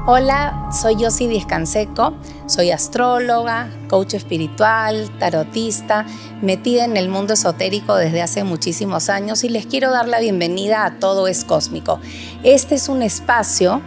Hola, soy Yossi Díez Canseco, soy astróloga, coach espiritual, tarotista, metida en el mundo esotérico desde hace muchísimos años y les quiero dar la bienvenida a Todo es Cósmico. Este es un espacio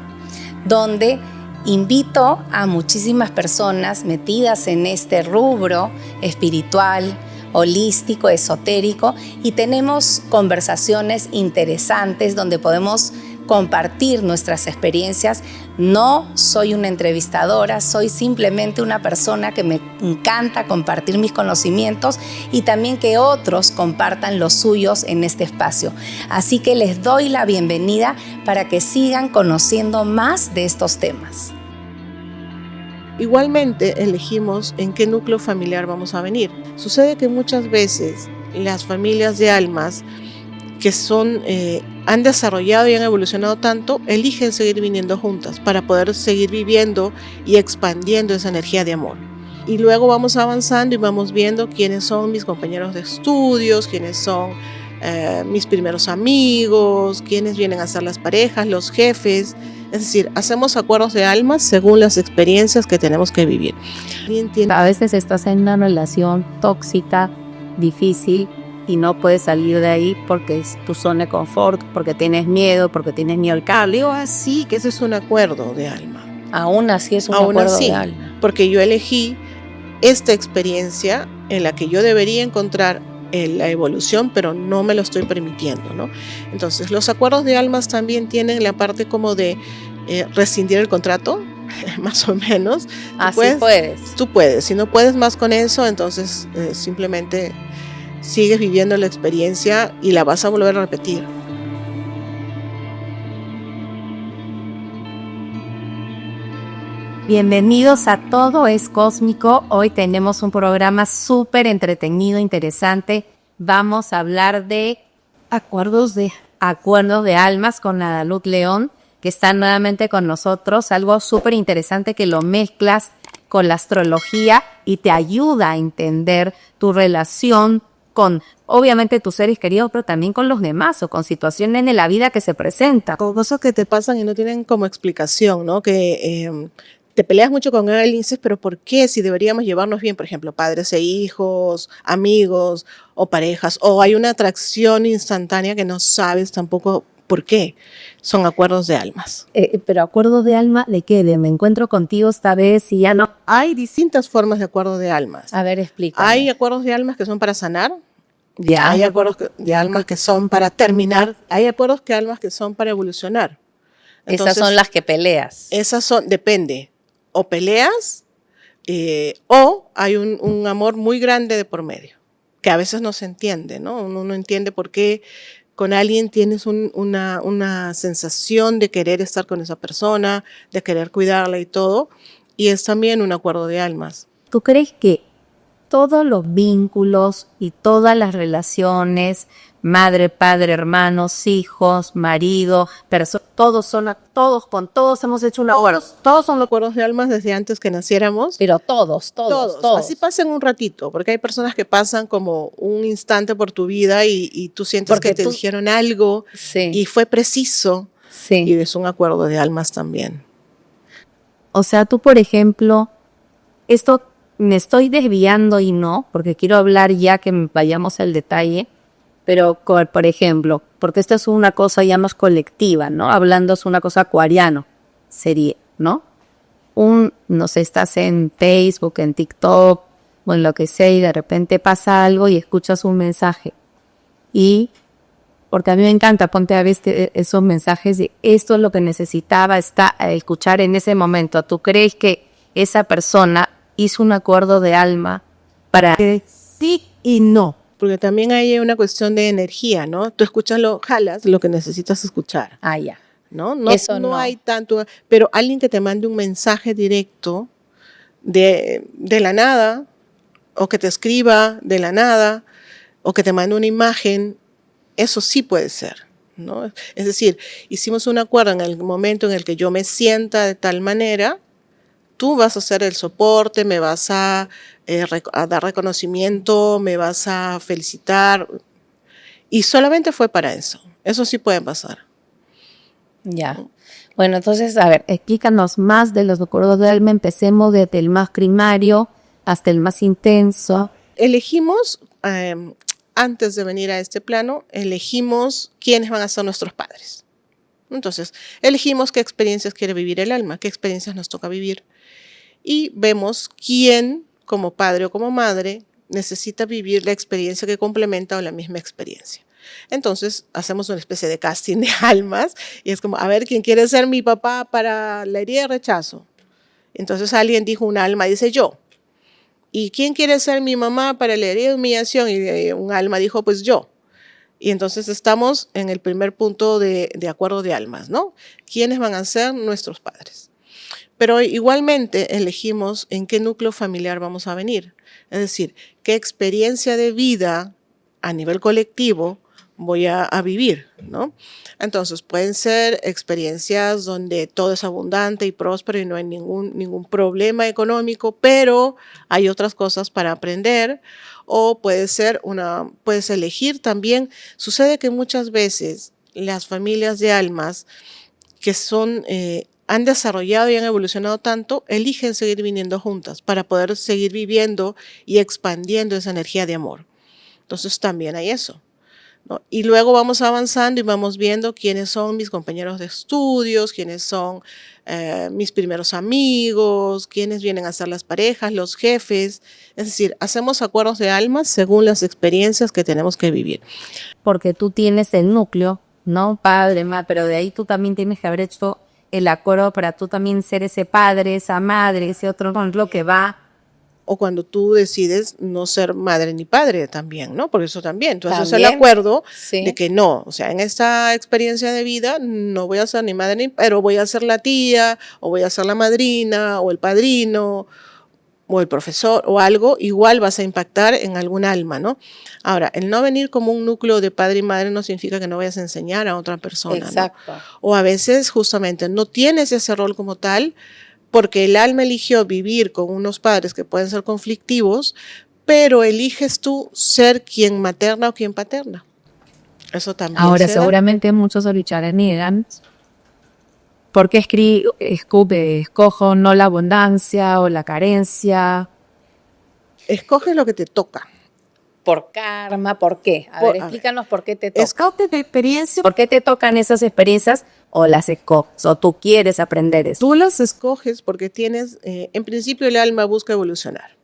donde invito a muchísimas personas metidas en este rubro espiritual, holístico, esotérico, y tenemos conversaciones interesantes donde podemos compartir nuestras experiencias. No soy una entrevistadora, soy simplemente una persona que me encanta compartir mis conocimientos y también que otros compartan los suyos en este espacio. Así que les doy la bienvenida para que sigan conociendo más de estos temas. Igualmente elegimos en qué núcleo familiar vamos a venir. Sucede que muchas veces las familias de almas que han desarrollado y han evolucionado tanto, eligen seguir viniendo juntas para poder seguir viviendo y expandiendo esa energía de amor. Y luego vamos avanzando y vamos viendo quiénes son mis compañeros de estudios, quiénes son mis primeros amigos, quiénes vienen a ser las parejas, los jefes. Es decir, hacemos acuerdos de almas según las experiencias que tenemos que vivir. A veces estás en una relación tóxica, difícil, y no puedes salir de ahí porque es tu zona de confort, porque tienes miedo al cambio. Digo así que eso es un acuerdo de alma. Aún así es un acuerdo de alma. Porque yo elegí esta experiencia en la que yo debería encontrar la evolución, pero no me lo estoy permitiendo, ¿no? Entonces, los acuerdos de almas también tienen la parte como de rescindir el contrato, más o menos. Así puedes. Tú puedes. Si no puedes más con eso, entonces simplemente sigues viviendo la experiencia y la vas a volver a repetir. Bienvenidos a Todo es Cósmico. Hoy tenemos un programa súper entretenido, interesante. Vamos a hablar de acuerdos de almas con Adaluz León, que está nuevamente con nosotros. Algo súper interesante que lo mezclas con la astrología y te ayuda a entender tu relación con, obviamente, tus seres queridos, pero también con los demás o con situaciones en la vida que se presentan. Con cosas que te pasan y no tienen como explicación, ¿no? Que te peleas mucho con él y dices, pero ¿por qué? Si deberíamos llevarnos bien, por ejemplo, padres e hijos, amigos o parejas, o hay una atracción instantánea que no sabes tampoco por qué. Son acuerdos de almas. Pero acuerdos de alma, ¿de qué? ¿De me encuentro contigo esta vez y ya no? Hay distintas formas de acuerdo de almas. A ver, explícame. Hay acuerdos de almas que son para sanar. Ya. Hay acuerdos de almas que son para terminar. Hay acuerdos de almas que son para evolucionar. Entonces, esas son las que peleas. Depende. O peleas o hay un amor muy grande de por medio, que a veces no se entiende, ¿no? Uno no entiende por qué con alguien tienes una sensación de querer estar con esa persona, de querer cuidarla y todo, y es también un acuerdo de almas. ¿Tú crees que todos los vínculos y todas las relaciones, madre, padre, hermanos, hijos, marido, con todos hemos hecho un acuerdo? Todos son acuerdos de almas desde antes que naciéramos. Pero todos. Así pasan un ratito, porque hay personas que pasan como un instante por tu vida y tú sientes porque te dijeron algo y fue preciso. Sí. Y es un acuerdo de almas también. O sea, tú, por ejemplo, esto me estoy desviando y no, porque quiero hablar ya que vayamos al detalle, pero por ejemplo, porque esto es una cosa ya más colectiva, ¿no? Hablando es una cosa acuariano, sería, ¿no? No sé, estás en Facebook, en TikTok, o en lo que sea, y de repente pasa algo y escuchas un mensaje. Y, porque a mí me encanta, ponte a ver esos mensajes de esto es lo que necesitaba escuchar en ese momento. ¿Tú crees que esa persona hizo un acuerdo de alma para sí y no? Porque también hay una cuestión de energía, ¿no? Tú jalas lo que necesitas escuchar. Ah, ya. ¿No? Eso no hay tanto, pero alguien que te mande un mensaje directo de la nada, o que te escriba de la nada, o que te mande una imagen, eso sí puede ser, ¿no? Es decir, hicimos un acuerdo en el momento en el que yo me sienta de tal manera, tú vas a hacer el soporte, me vas a dar reconocimiento, me vas a felicitar, y solamente fue para eso. Eso sí puede pasar. Ya. Bueno, entonces, a ver, Explícanos más de los recuerdos del alma. Empecemos desde el más primario hasta el más intenso. Elegimos, antes de venir a este plano, elegimos quiénes van a ser nuestros padres. Entonces, elegimos qué experiencias quiere vivir el alma, qué experiencias nos toca vivir. Y vemos quién, como padre o como madre, necesita vivir la experiencia que complementa o la misma experiencia. Entonces, hacemos una especie de casting de almas y es como, a ver, ¿quién quiere ser mi papá para la herida de rechazo? Entonces alguien dijo, un alma dice yo. ¿Y quién quiere ser mi mamá para la herida de humillación? Y un alma dijo, pues yo. Y entonces estamos en el primer punto de acuerdo de almas, ¿no? ¿Quiénes van a ser nuestros padres? Pero igualmente elegimos en qué núcleo familiar vamos a venir. Es decir, qué experiencia de vida a nivel colectivo voy a vivir, ¿no? Entonces pueden ser experiencias donde todo es abundante y próspero y no hay ningún problema económico, pero hay otras cosas para aprender. O puedes elegir también. Sucede que muchas veces las familias de almas que han desarrollado y han evolucionado tanto, eligen seguir viniendo juntas para poder seguir viviendo y expandiendo esa energía de amor. Entonces también hay eso, ¿no? Y luego vamos avanzando y vamos viendo quiénes son mis compañeros de estudios, quiénes son mis primeros amigos, quiénes vienen a ser las parejas, los jefes. Es decir, hacemos acuerdos de almas según las experiencias que tenemos que vivir. Porque tú tienes el núcleo, ¿no? Padre, madre, pero de ahí tú también tienes que haber hecho el acuerdo para tú también ser ese padre, esa madre, ese otro con lo que va. O cuando tú decides no ser madre ni padre también, ¿no? Porque eso también, tú haces el También, acuerdo sí. de que no, o sea, en esta experiencia de vida no voy a ser ni madre ni, pero voy a ser la tía, o voy a ser la madrina, o el padrino, o el profesor, o algo, igual vas a impactar en algún alma, ¿no? Ahora, el no venir como un núcleo de padre y madre no significa que no vayas a enseñar a otra persona, Exacto. ¿no? O a veces justamente no tienes ese rol como tal, porque el alma eligió vivir con unos padres que pueden ser conflictivos, pero eliges tú ser quien materna o quien paterna. Eso también Ahora, se da. seguramente muchos ahorita niegan. ¿Por qué escojo no la abundancia o la carencia? Escoge lo que te toca. Por karma, ¿por qué? A ver, explícanos por qué te toca. Escoge de experiencia. ¿Por qué te tocan esas experiencias o las escoges o tú quieres aprender eso? Tú las escoges porque tienes, en principio el alma busca evolucionar.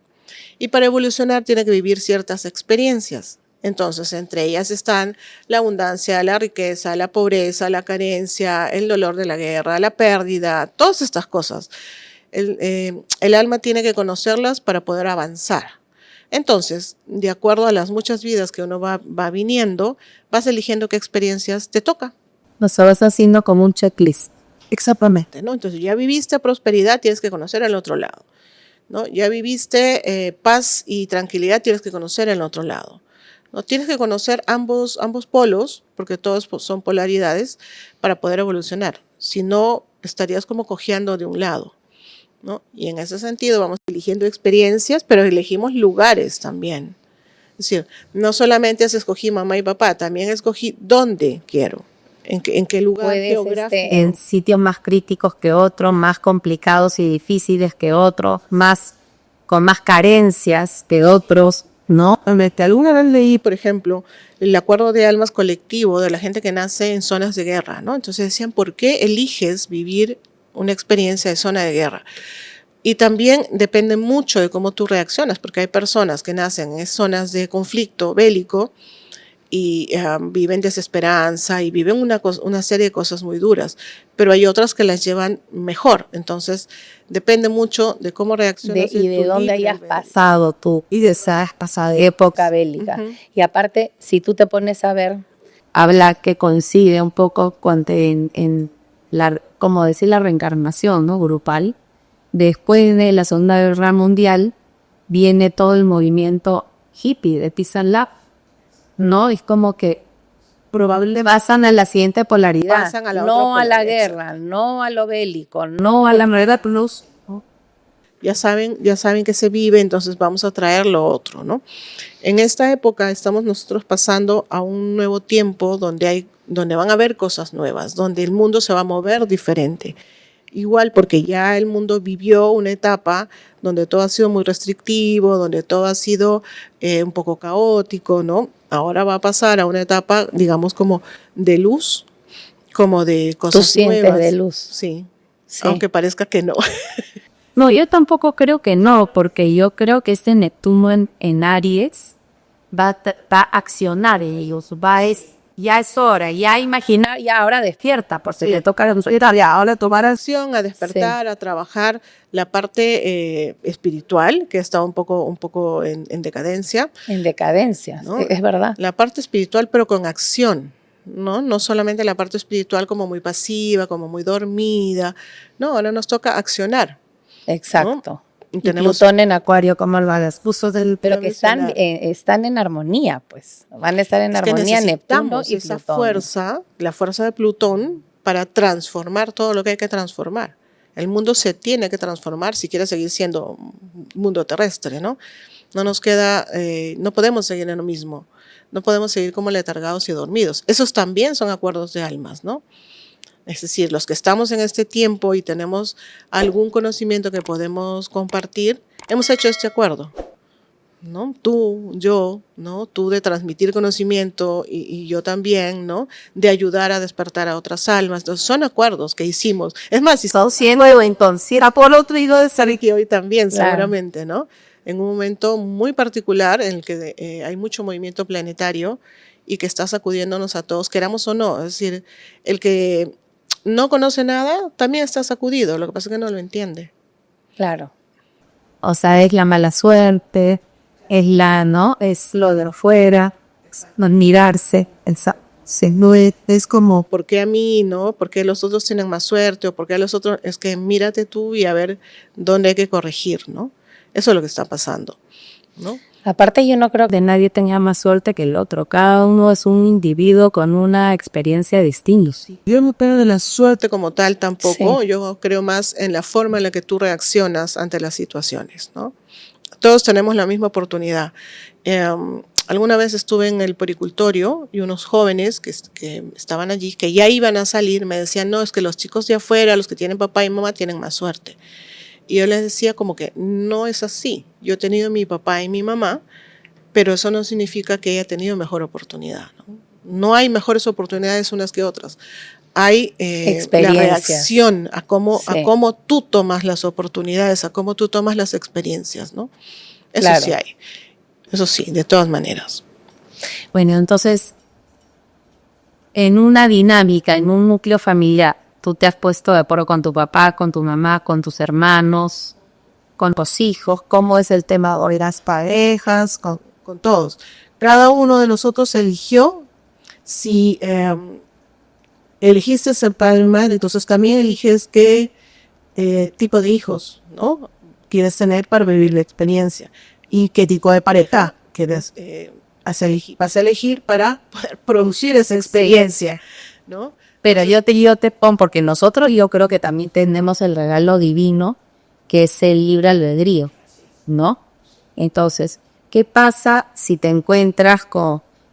Y para evolucionar tiene que vivir ciertas experiencias. Entonces, entre ellas están la abundancia, la riqueza, la pobreza, la carencia, el dolor de la guerra, la pérdida, todas estas cosas. El alma tiene que conocerlas para poder avanzar. Entonces, de acuerdo a las muchas vidas que uno va viniendo, vas eligiendo qué experiencias te toca. Nos vas haciendo como un checklist. Exactamente, ¿no? Entonces, ya viviste prosperidad, tienes que conocer el otro lado, ¿no? Ya viviste paz y tranquilidad, tienes que conocer el otro lado, ¿no? Tienes que conocer ambos polos, porque todos son polaridades, para poder evolucionar. Si no, estarías como cojeando de un lado, ¿no? Y en ese sentido vamos eligiendo experiencias, pero elegimos lugares también. Es decir, no solamente escogí mamá y papá, también escogí dónde quiero, en qué lugar geográfico. En sitios más críticos que otros, más complicados y difíciles que otros, con más carencias que otros, ¿no? Alguna vez leí, por ejemplo, el acuerdo de almas colectivo de la gente que nace en zonas de guerra, ¿no? Entonces decían, ¿por qué eliges vivir una experiencia de zona de guerra? Y también depende mucho de cómo tú reaccionas, porque hay personas que nacen en zonas de conflicto bélico y viven desesperanza y viven una serie de cosas muy duras, pero hay otras que las llevan mejor. Entonces, depende mucho de cómo reaccionas. Y de dónde hayas pasado tú y de esa pasada época bélica. Uh-huh. Y aparte, si tú te pones a ver... Habla que coincide un poco en la, como decir, la reencarnación, ¿no? Grupal. Después de la Segunda Guerra Mundial viene todo el movimiento hippie de Peace and Love, ¿no? Es como que probablemente pasan a la siguiente polaridad. No a la guerra, no a lo bélico, no a la manera plus. Ya saben que se vive, entonces vamos a traer lo otro, ¿no? En esta época estamos nosotros pasando a un nuevo tiempo donde hay donde van a haber cosas nuevas, donde el mundo se va a mover diferente. Igual porque ya el mundo vivió una etapa donde todo ha sido muy restrictivo, donde todo ha sido un poco caótico, ¿no? Ahora va a pasar a una etapa, digamos, como de luz, como de cosas Tú sientes nuevas. de luz. Sí, Sí. aunque parezca que no. No, yo tampoco creo que no, porque yo creo que este Neptuno en Aries va a accionar en ellos, ya es hora, ya imaginar, ya ahora despierta, por si le toca ya ahora tomar Acción, a despertar, a trabajar la parte espiritual, que está un poco en decadencia. En decadencia, ¿No? es verdad. La parte espiritual, pero con acción, ¿no? No solamente la parte espiritual como muy pasiva, como muy dormida. No, ahora nos toca accionar. Exacto. Y Y tenemos Plutón en Acuario como el puso del... pero que están en armonía, pues. Van a estar en es que armonía Neptuno necesitamos y esa Plutón. fuerza, la fuerza de Plutón, para transformar todo lo que hay que transformar. El mundo se tiene que transformar si quiere seguir siendo un mundo terrestre, ¿no? No nos queda, no podemos seguir en lo mismo. No podemos seguir como letargados y dormidos. Esos también son acuerdos de almas, ¿no? Es decir, los que estamos en este tiempo y tenemos algún conocimiento que podemos compartir, hemos hecho este acuerdo, ¿no? Tú, yo, ¿no? Tú de transmitir conocimiento y yo también, ¿no? De ayudar a despertar a otras almas. Entonces, son acuerdos que hicimos. Es más, si Son siendo entonces por otro hijo de salir que hoy también, Claro. seguramente, ¿no? En un momento muy particular en el que hay mucho movimiento planetario y que está sacudiéndonos a todos, queramos o no. Es decir, el que no conoce nada también está sacudido, lo que pasa es que no lo entiende. Claro. O sea, es la mala suerte, ¿no? Es lo de afuera, es no mirarse, no es como... ¿Por qué a mí, no? ¿Por qué los otros tienen más suerte? ¿O por qué a los otros? Es que mírate tú y a ver dónde hay que corregir, ¿no? Eso es lo que está pasando, ¿no? Aparte yo no creo que de nadie tenga más suerte que el otro. Cada uno es un individuo con una experiencia distinta. Yo no creo de la suerte como tal tampoco. Sí. Yo creo más en la forma en la que tú reaccionas ante las situaciones, ¿no? Todos tenemos la misma oportunidad. Alguna vez estuve en el poricultorio y unos jóvenes que estaban allí, que ya iban a salir, me decían, no, es que los chicos de afuera, los que tienen papá y mamá, tienen más suerte. Y yo les decía como que no es así. Yo he tenido mi papá y mi mamá, pero eso no significa que haya tenido mejor oportunidad, ¿no? No hay mejores oportunidades unas que otras. Hay la reacción a cómo tú tomas las oportunidades, a cómo tú tomas las experiencias, ¿no? Eso Claro. sí hay. Eso sí, de todas maneras. Bueno, entonces, en una dinámica, en un núcleo familiar, tú te has puesto de acuerdo con tu papá, con tu mamá, con tus hermanos, con los hijos. ¿Cómo es el tema de las parejas? Con todos. Cada uno de nosotros eligió si elegiste ser padre o madre, entonces también eliges qué tipo de hijos, ¿no? Quieres tener para vivir la experiencia y qué tipo de pareja quieres vas a elegir para poder producir esa experiencia, ¿no? Pero yo te pongo, porque nosotros yo creo que también tenemos el regalo divino, que es el libre albedrío, ¿no? Entonces, ¿qué pasa si te encuentras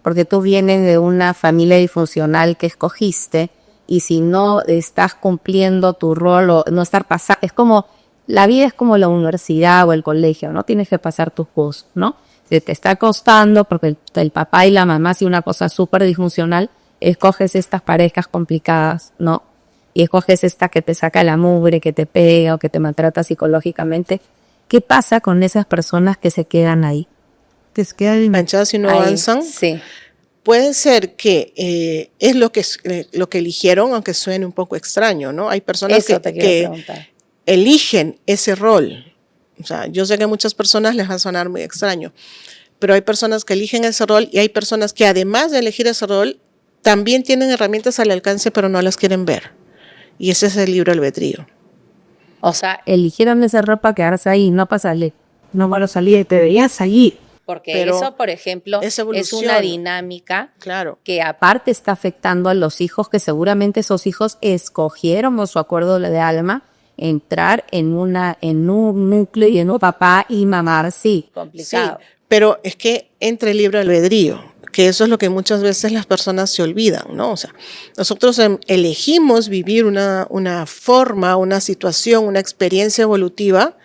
porque tú vienes de una familia disfuncional que escogiste, y si no estás cumpliendo tu rol o no estar pasando, la vida es como la universidad o el colegio, ¿no? Tienes que pasar tus cursos, ¿no? Si te está costando, porque el papá y la mamá hacen una cosa súper disfuncional, escoges estas parejas complicadas, ¿no? Y escoges esta que te saca la mugre, que te pega o que te maltrata psicológicamente. ¿Qué pasa con esas personas que se quedan ahí? Que se quedan enganchadas y no ahí, avanzan. sí. Puede ser que es lo que eligieron, aunque suene un poco extraño, ¿no? Hay personas que eligen ese rol. O sea, yo sé que a muchas personas les va a sonar muy extraño, pero hay personas que eligen ese rol y hay personas que además de elegir ese rol, también tienen herramientas al alcance, pero no las quieren ver. Y ese es el libre albedrío. O sea, eligieron ese rol para quedarse ahí, no para salir. No para salir, te deberías salir. Porque pero eso, por ejemplo, es una dinámica que aparte está afectando a los hijos, que seguramente esos hijos escogieron por su acuerdo de alma entrar en un núcleo y en un papá y mamá, sí. Complicado. Sí, pero es que entre el libre albedrío, que eso es lo que muchas veces las personas se olvidan, ¿no? O sea, nosotros elegimos vivir una forma, una situación, una experiencia evolutiva,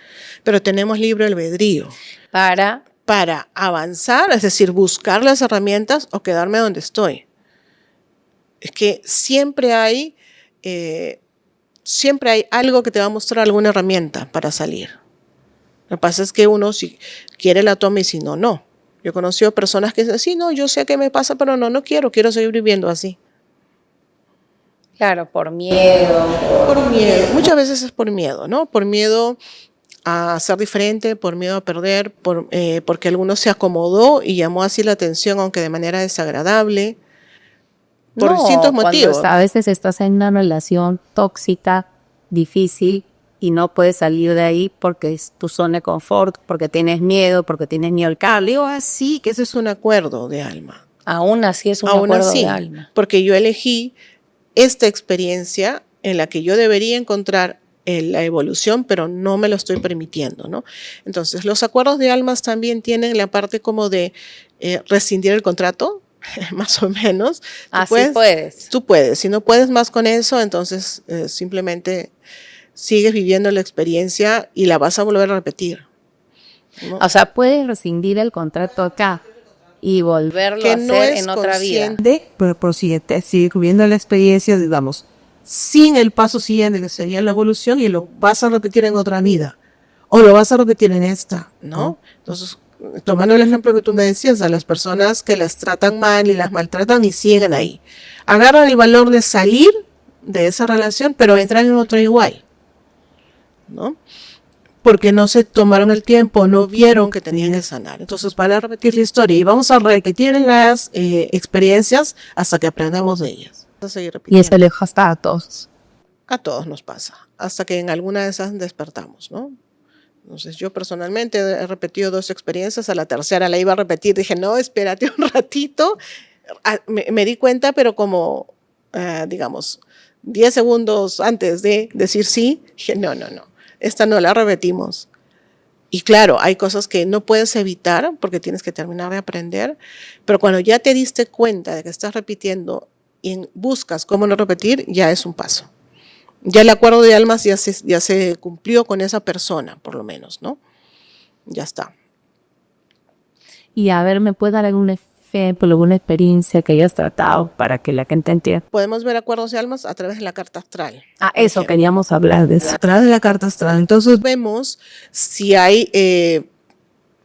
pero tenemos libre albedrío para avanzar, es decir, buscar las herramientas o quedarme donde estoy. Es que siempre hay algo que te va a mostrar alguna herramienta para salir. Lo que pasa es que uno si quiere la toma y si no, no. Yo he conocido personas que dicen, sí, no, yo sé qué me pasa, pero no quiero seguir viviendo así. Claro, por miedo. Por miedo. Muchas veces es por miedo, ¿no? Por miedo a ser diferente, por miedo a perder, porque alguno se acomodó y llamó así la atención, aunque de manera desagradable, por distintos motivos. A veces estás en una relación tóxica, difícil, y no puedes salir de ahí porque es tu zona de confort, porque tienes miedo al cambio. Digo así, Que ese es un acuerdo de alma. Aún así es un acuerdo de alma. Porque yo elegí esta experiencia en la que yo debería encontrar la evolución, pero no me lo estoy permitiendo, ¿no? Entonces, los acuerdos de almas también tienen la parte como de rescindir el contrato, más o menos. Puedes. Tú puedes. Si no puedes más con eso, entonces simplemente sigues viviendo la experiencia y la vas a volver a repetir, ¿no? O sea, puedes rescindir el contrato acá y volverlo a hacer en otra vida. Pero sigue cubriendo la experiencia, digamos, sin el paso siguiente, que sería la evolución, y lo vas a repetir en otra vida. O lo vas a repetir en esta, ¿no? Entonces, tomando el ejemplo que tú me decías, a las personas que las tratan mal y las maltratan y siguen ahí. Agarran el valor de salir de esa relación, pero entran en otra igual, ¿no? Porque no se tomaron el tiempo, no vieron que tenían que sanar. Entonces van a repetir la historia y vamos a repetir las experiencias hasta que aprendamos de ellas. Y eso le pasa a todos. A todos nos pasa, hasta que en alguna de esas despertamos, ¿no? Entonces yo personalmente he repetido 2 experiencias, a la tercera la iba a repetir, dije, no, espérate un ratito. Me di cuenta, pero como, digamos, 10 segundos antes de decir sí, dije, no, esta no la repetimos. Y claro, hay cosas que no puedes evitar porque tienes que terminar de aprender, pero cuando ya te diste cuenta de que estás repitiendo y buscas cómo no repetir, ya es un paso. Ya el acuerdo de almas ya se cumplió con esa persona, por lo menos, ¿no? Ya está. Y a ver, ¿me puede dar algún ejemplo, alguna experiencia que hayas tratado para que la gente entienda? Podemos ver acuerdos de almas a través de la carta astral. Eso, queríamos hablar de eso. A través de la carta astral. Entonces vemos si hay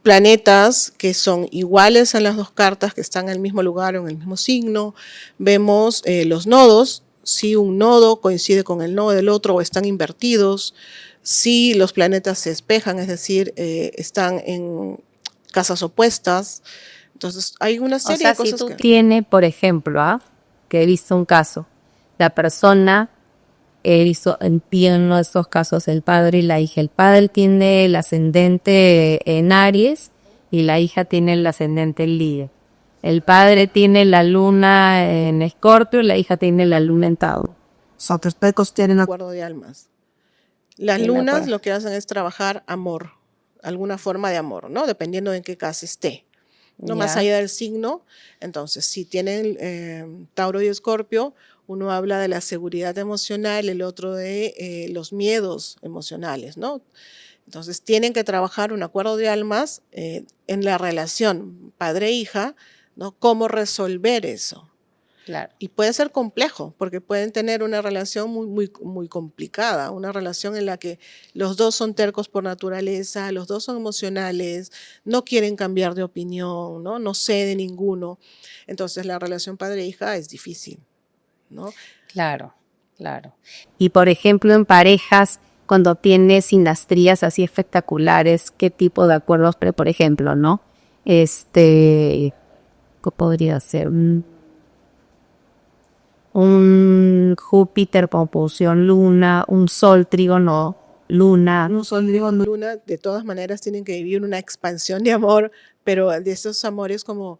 planetas que son iguales en las 2 cartas, que están en el mismo lugar o en el mismo signo. Vemos los nodos, si un nodo coincide con el nodo del otro o están invertidos, si los planetas se espejan, es decir, están en casas opuestas. Entonces hay una serie de cosas. Si tú tienes, por ejemplo, que he visto un caso, la persona, he visto en uno de estos casos el padre y la hija. El padre tiene el ascendente en Aries y la hija tiene el ascendente en Leo. El padre tiene la luna en Escorpio y la hija tiene la luna en Tauro. Zapotecos tienen acuerdo de almas. Las lunas lo que hacen es trabajar amor, alguna forma de amor, ¿no? Dependiendo en qué casa esté. No más allá del signo. Entonces, si tienen Tauro y Escorpio, uno habla de la seguridad emocional, el otro de los miedos emocionales, ¿no? Entonces, tienen que trabajar un acuerdo de almas en la relación padre-hija, ¿no? Cómo resolver eso. Claro. Y puede ser complejo, porque pueden tener una relación muy complicada, una relación en la que los dos son tercos por naturaleza, los dos son emocionales, no quieren cambiar de opinión, no cede ninguno. Entonces la relación padre-hija es difícil, ¿no? Claro. Y por ejemplo, en parejas, cuando tienes sinastrías así espectaculares, ¿qué tipo de acuerdos? Pero por ejemplo, ¿no? ¿Qué podría ser? Un Júpiter conjunción Luna, un Sol trígono Luna. Un Sol trígono Luna, de todas maneras tienen que vivir una expansión de amor, pero de esos amores como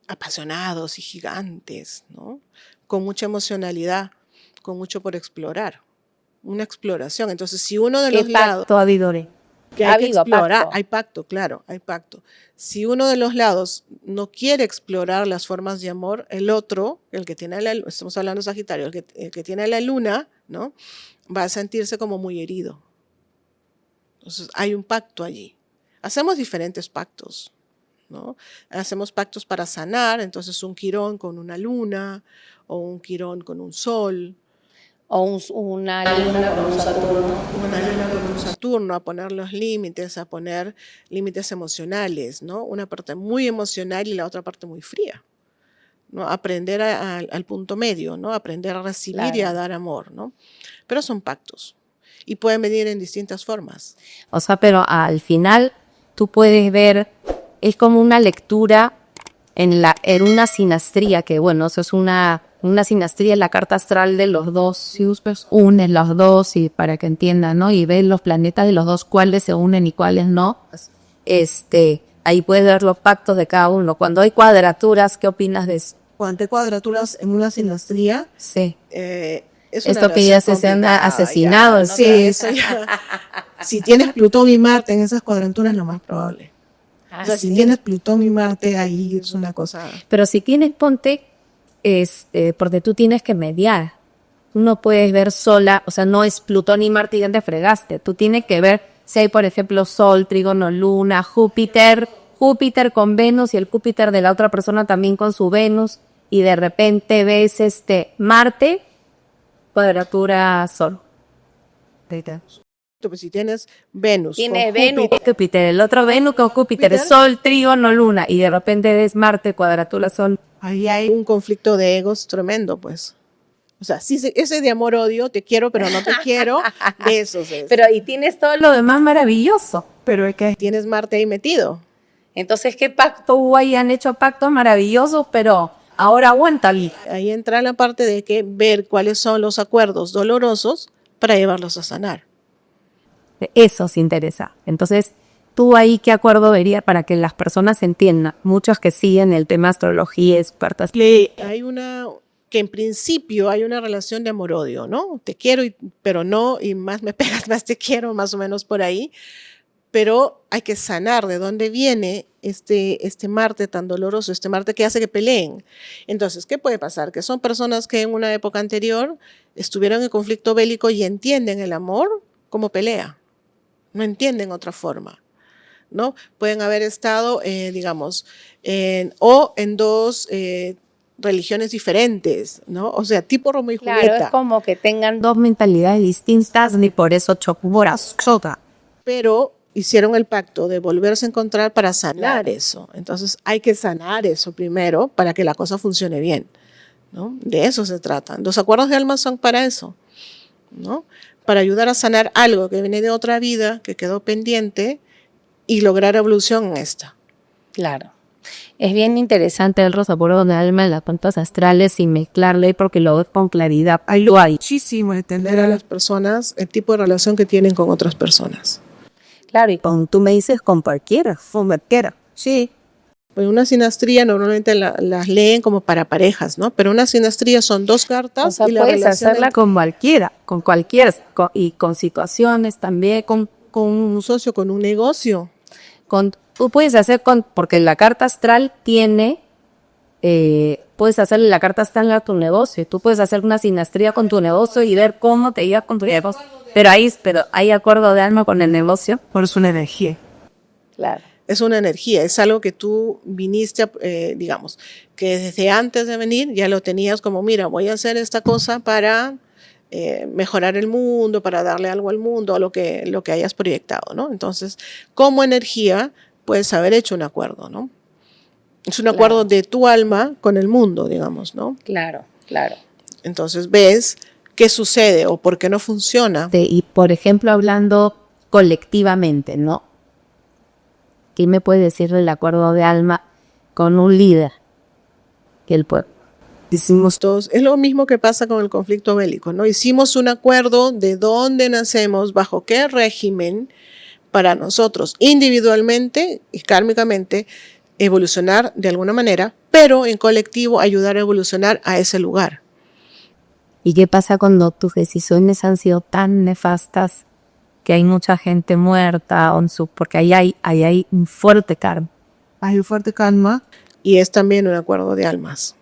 apasionados y gigantes, ¿no? Con mucha emocionalidad, con mucho por explorar, una exploración. Entonces, si uno de los lados... Pacto Adidore. Que Ha hay que habido explorar, pacto. hay pacto, claro, hay pacto. Si uno de los lados no quiere explorar las formas de amor, el otro, el que tiene estamos hablando de Sagitario, el que tiene la luna, ¿no? Va a sentirse como muy herido. Entonces hay un pacto allí. Hacemos diferentes pactos, ¿no? Hacemos pactos para sanar, entonces un quirón con una luna o un quirón con un sol. O una luna con un Saturno. Una luna con un Saturno, a poner los límites, a poner límites emocionales, ¿no? Una parte muy emocional y la otra parte muy fría, ¿no? Aprender al punto medio, ¿no? Aprender a recibir y a Claro. dar amor, ¿no? Pero son pactos y pueden venir en distintas formas. O sea, pero al final tú puedes ver, es como una lectura en una sinastría, que bueno, eso es una sinastría en la carta astral de los dos, si ustedes unen los dos y para que entiendan, ¿no? Y ven los planetas de los dos, cuáles se unen y cuáles no. Ahí puedes ver los pactos de cada uno. Cuando hay cuadraturas, ¿qué opinas de eso? Cuando hay cuadraturas en una sinastría, Sí. Es Esto que ya se han complicada, asesinado, ya, sí, eso ya. si tienes Plutón y Marte en esas cuadraturas, lo más probable. O sea, si tienes Plutón y Marte, ahí es una cosa. Pero si tienes, ponte, porque tú tienes que mediar. Tú no puedes ver sola, o sea, no es Plutón y Marte y ya te fregaste. Tú tienes que ver si hay, por ejemplo, Sol, Trígono, Luna, Júpiter con Venus y el Júpiter de la otra persona también con su Venus. Y de repente ves Marte, cuadratura Sol. Pues si tienes Venus, Tienes con Venus. Júpiter, el otro Venus con Júpiter, Sol, Trígono, Luna. Y de repente ves Marte, cuadratura Sol. Ahí hay un conflicto de egos tremendo, pues. O sea, sí, ese de amor-odio, te quiero pero no te quiero, de esos es. Pero y tienes todo Lo demás maravilloso. pero es que Tienes Marte ahí metido. Entonces, ¿qué pacto? Tú ahí han hecho pactos maravillosos, pero ahora aguántale. Ahí entra la parte de que ver cuáles son los acuerdos dolorosos para llevarlos a sanar. Eso se interesa. Entonces, tú ahí, ¿qué acuerdo verías para que las personas entiendan? Muchos que siguen el tema astrología, expertas. Hay que en principio hay una relación de amor-odio, ¿no? Te quiero, pero no, y más me pegas, más te quiero, más o menos por ahí. Pero hay que sanar de dónde viene este Marte tan doloroso, este Marte que hace que peleen. Entonces, ¿qué puede pasar? Que son personas que en una época anterior estuvieron en conflicto bélico y entienden el amor como pelea. No entienden otra forma, ¿no? Pueden haber estado, digamos, en dos religiones diferentes, ¿no? O sea, tipo Romeo y Claro, Julieta. es como que tengan Dos mentalidades distintas, ni por eso chocuboras. Pero hicieron el pacto de volverse a encontrar para sanar eso. Entonces hay que sanar eso primero para que la cosa funcione bien, ¿no? De eso se trata. Los acuerdos de alma son para eso, ¿no? Para ayudar a sanar algo que viene de otra vida, que quedó pendiente, y lograr evolución en esta. Claro. Es bien interesante. El rosapuro de alma en las cuentas astrales y mezclarle porque lo ves con claridad. Ahí lo hay. muchísimo Entender a las personas el tipo de relación que tienen con otras personas. Claro, y Tú me dices con cualquiera, Sí. Pues una sinastría normalmente las leen como para parejas, ¿no? Pero una sinastría son dos cartas O sea, y la puedes relación hacerla Con cualquiera, y con situaciones también, con un socio, con un negocio. tú puedes hacer porque la carta astral tiene, puedes hacerle la carta astral a tu negocio, tú puedes hacer una sinastría con tu negocio y ver cómo te llevas con tu negocio, pero hay acuerdo de alma con el negocio. por eso una energía. claro. Es una energía, es algo que tú viniste, digamos, que desde antes de venir ya lo tenías como, mira, voy a hacer esta cosa para mejorar el mundo, para darle algo al mundo, lo que hayas proyectado, ¿no? Entonces, como energía, puedes haber hecho un acuerdo, ¿no? Es un acuerdo de tu alma con el mundo, digamos, ¿no? Claro, claro. Entonces ves qué sucede o por qué no funciona. Y por ejemplo, hablando colectivamente, ¿no? ¿Qué me puede decir del acuerdo de alma con un líder? Que él puede. Hicimos todos, es lo mismo que pasa con el conflicto bélico, ¿no? Hicimos un acuerdo de dónde nacemos, bajo qué régimen, para nosotros individualmente y kármicamente evolucionar de alguna manera, pero en colectivo ayudar a evolucionar a ese lugar. ¿Y qué pasa cuando tus decisiones han sido tan nefastas que hay mucha gente muerta, porque ahí hay un fuerte karma. Hay un fuerte karma. Y es también un acuerdo de almas.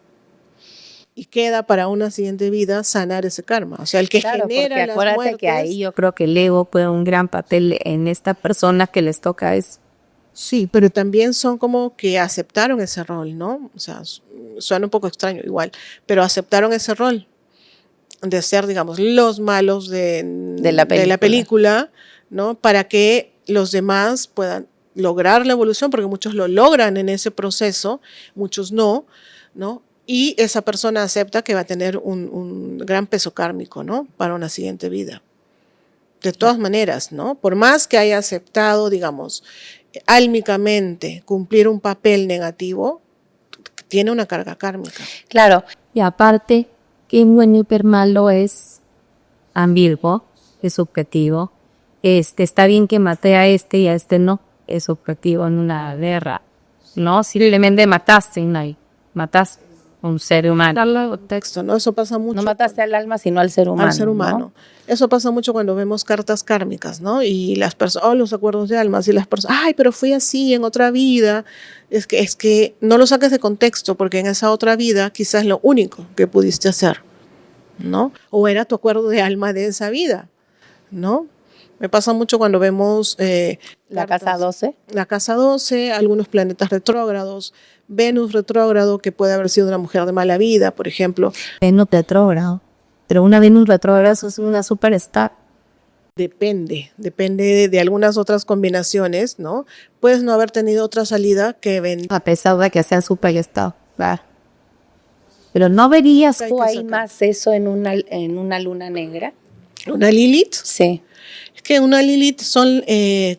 Y queda para una siguiente vida sanar ese karma. O sea, el que Claro, genera porque las acuérdate muertes, que ahí yo creo que el ego juega un gran papel en esta persona que les toca eso. Sí, pero también son como que aceptaron ese rol, ¿no? O sea, suena un poco extraño igual, pero aceptaron ese rol de ser, digamos, los malos de la película, ¿no? Para que los demás puedan lograr la evolución, porque muchos lo logran en ese proceso, muchos no, ¿no? Y esa persona acepta que va a tener un gran peso kármico, ¿no? Para una siguiente vida. De todas maneras, ¿no? Por más que haya aceptado, digamos, álmicamente cumplir un papel negativo, tiene una carga kármica. Claro. Y aparte, qué bueno y qué malo es ambiguo, es subjetivo. Está bien que maté a este y a este no, es subjetivo en una guerra, ¿no? Simplemente mataste un ser humano. Texto, ¿no? Eso pasa mucho. No mataste al alma, sino al ser humano. Al ser humano. ¿No? Eso pasa mucho cuando vemos cartas kármicas, ¿no? Y las personas, los acuerdos de almas, y las personas, ay, pero fui así en otra vida. Es que no lo saques de contexto, porque en esa otra vida quizás es lo único que pudiste hacer, ¿no? O era tu acuerdo de alma de esa vida, ¿no? Me pasa mucho cuando vemos la casa 12. La casa 12, algunos planetas retrógrados, Venus retrógrado, que puede haber sido una mujer de mala vida, por ejemplo. Venus retrógrado. Pero una Venus retrógrado es una superstar. Depende de algunas otras combinaciones, ¿no? Puedes no haber tenido otra salida que a pesar de que sea superstar, claro. Pero ¿no verías tú ahí más eso en una luna negra? ¿Una Lilith? Sí. Es que una Lilith son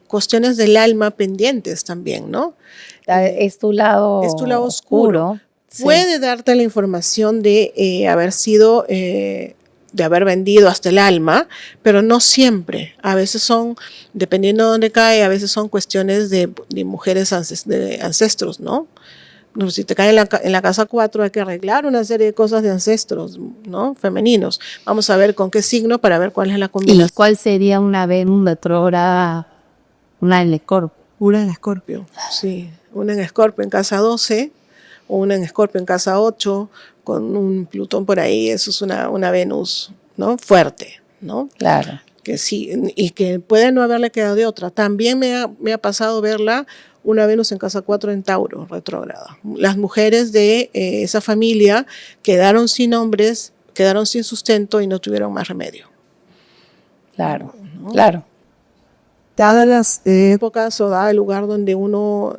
cuestiones del alma pendientes también, ¿no? Es tu lado oscuro. Sí. Puede darte la información de haber sido, de haber vendido hasta el alma, pero no siempre. A veces son, dependiendo de dónde cae, a veces son cuestiones de mujeres de ancestros, ¿no? Si te cae en la casa 4 hay que arreglar una serie de cosas de ancestros, ¿no? Femeninos. Vamos a ver con qué signo para ver cuál es la combinación. ¿Y cuál sería una Venus retrógrada? Una en Escorpio. Una en Escorpio. Sí, una en Escorpio en casa 12, o una en Escorpio en casa 8, con un Plutón por ahí. Eso es una Venus, ¿no? Fuerte, ¿no? Claro. Que sí, y que puede no haberle quedado de otra. También me ha pasado verla una Venus en casa 4 en Tauro, retrógrada. Las mujeres de esa familia quedaron sin hombres, quedaron sin sustento y no tuvieron más remedio. Claro, ¿no? Claro. Dadas las épocas o dada el lugar donde uno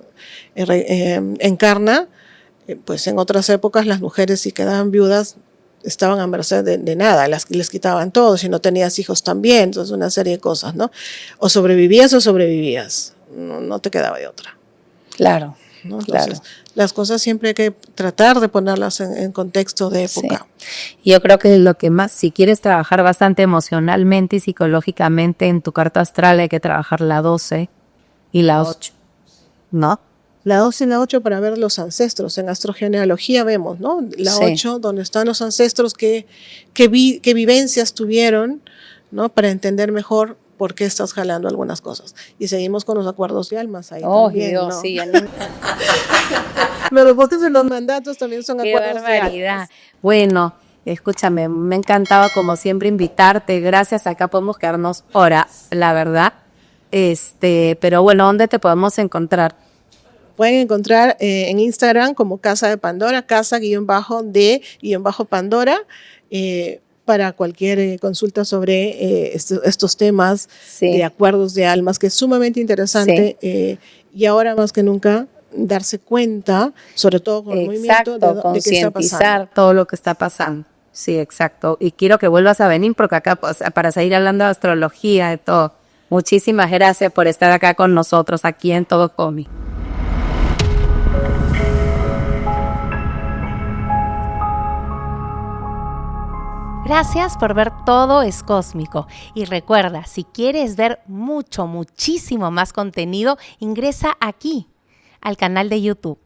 encarna, pues en otras épocas las mujeres si quedaban viudas estaban a merced de nada, les quitaban todo, si no tenías hijos también, entonces una serie de cosas, ¿no? O sobrevivías, no te quedaba de otra. Claro, ¿no? Entonces, las cosas siempre hay que tratar de ponerlas en contexto de época. Sí. Yo creo que lo que más, si quieres trabajar bastante emocionalmente y psicológicamente en tu carta astral, hay que trabajar la 12 y la 8, ¿no? La 12 y la 8 para ver los ancestros. En astrogenealogía vemos, ¿no? La 8, donde están los ancestros, qué vivencias tuvieron, ¿no? Para entender mejor por qué estás jalando algunas cosas. Y seguimos con los acuerdos de almas ahí también, Dios, ¿no? Sí. Pero porque los mandatos también son acuerdos de almas. Bueno, escúchame, me encantaba como siempre invitarte. Gracias, acá podemos quedarnos horas, la verdad. Pero bueno, ¿dónde te podemos encontrar? Pueden encontrar en Instagram como Casa de Pandora, casa_de_Pandora, para cualquier consulta sobre estos temas de acuerdos de almas, que es sumamente interesante. Y ahora más que nunca, darse cuenta, sobre todo con el movimiento, de qué está pasando. Todo lo que está pasando. Sí, exacto. Y quiero que vuelvas a venir porque acá, pues, para seguir hablando de astrología, de todo. Muchísimas gracias por estar acá con nosotros, aquí en Todo Cómic. Gracias por ver Todo es Cósmico. Y recuerda, si quieres ver muchísimo más contenido, ingresa aquí, al canal de YouTube.